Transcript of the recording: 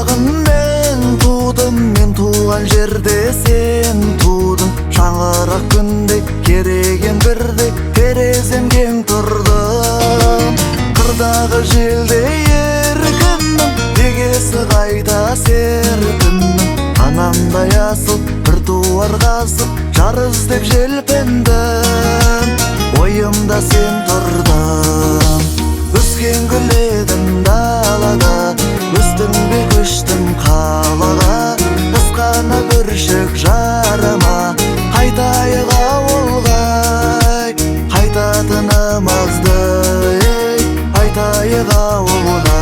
Шырағын мен тудым, мен туған жерде сен тудың. Шаңырақ күндей керегем бірдей терезем кең тұрдым. Қырдағы желдей еркіннің егесі қайта серпіннің. Анамдай асыл бір туар қасып жар іздеп желпіндім. Ойымда сен тұрдың. Өскен гүл едің далада, өстің бе көштің қалаға. Қысқаны бүршік жарыма, қайтайық ауылға. Қайтатынымызды, қайтайық ауылға.